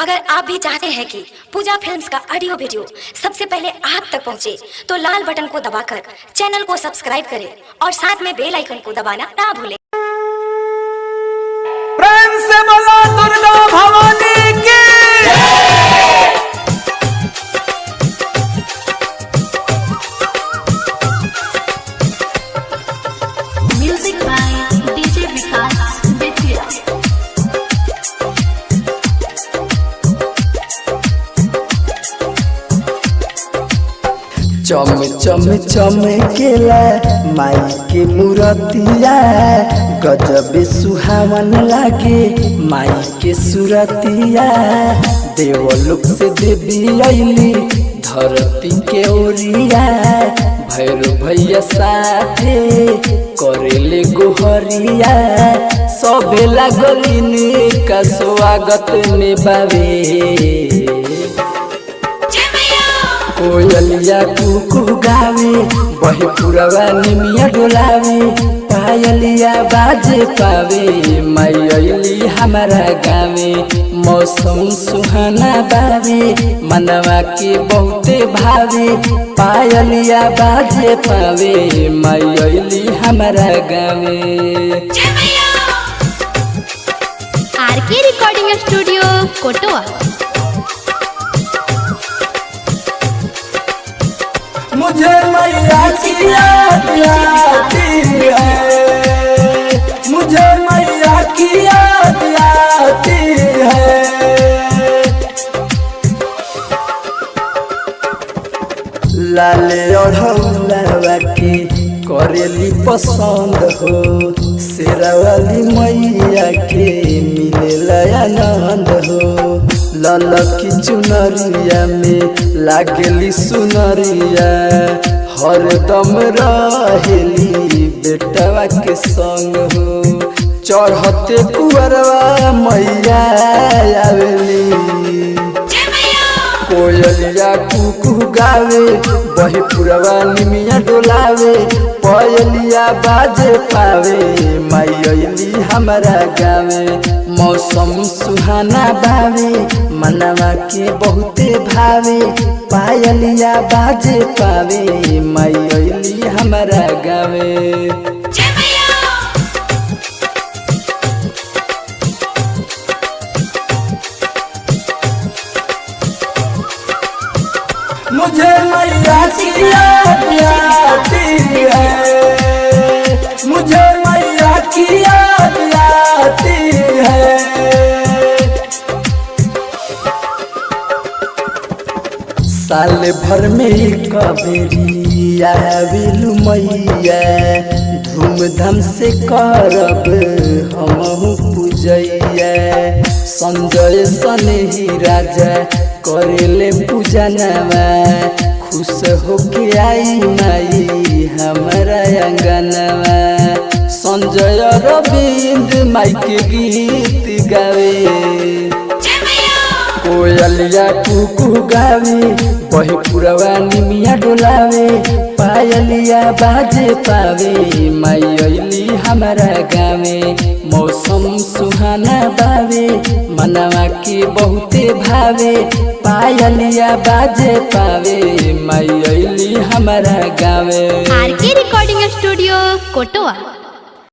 अगर आप भी चाहते हैं कि पूजा फिल्म्स का ऑडियो वीडियो सबसे पहले आप तक पहुंचे, तो लाल बटन को दबाकर चैनल को सब्सक्राइब करें और साथ में बेल आइकन को दबाना ना भूलें। प्रेम से बोलो दुर्गा भवानी की। म्यूजिक बाय डीजे विकास बेतिया। चम चम चमकेला माई के मूरतिया, गजब सुहावन लागे माई के सूरतिया। देवलोक से देवी अइली धरती के ओरिया, भैरव भैया साथे करेले गोहरिया। सबे लागलिनी का स्वागत में बावे, कोयलिया कुकू गावे बहे पुरवा निमिया डोलावे। पायलिया बाजे पावे माई अइली हमारा गावे। मौसम सुहाना बावे मनवा के बहुते भावे। पायलिया बाजे पावे माई अइली हमारा गावे। आरके रिकॉर्डिंग स्टूडियो कोटवा। मुझे मैया की याद आती है, मुझे मैया की याद आती है। लाले ओढ़ौलवा की करेली पसंद हो, शेरावाली मैया के मिलेला आनंद हो। ललकी चुनरिया में लागेली सुनरिया, हरदम रहेली बेटवा के संग हो। चढ़ते कुंवरवा मैया आवेली, कोयलिया कुकू गावे बहे पुरवा निमिया डोलावे। पायलिया बाजे पावे माई अइली हमारा गावे। मौसम सुहाना बावे मनवा के बहुते भावे। पायलिया बाजे पावे माई अइली हमारा गावे। मुझे मैया की याद आती है, मुझे मैया की याद आती है। साल भर में एक बेरी आवेलु मैया, धूमधाम से करब हमहु पूजैया। संजय सनेही राजा करेले पूजनवा, खुश होके आई माई हमारा अंगनवा। संजय रविंद्र माई के गीत गावे, कोयलिया कुकू गावे बहे पुरवा निमिया डोलावे। पायलिया बाजे पावे माई अइली हमारा गावे। मौसम सुहाना बावे मनवा के बहुते भावे। पायलिया बाजे पावे माई अइली हमारा गावे। आरके रिकॉर्डिंग स्टूडियो कोटवा।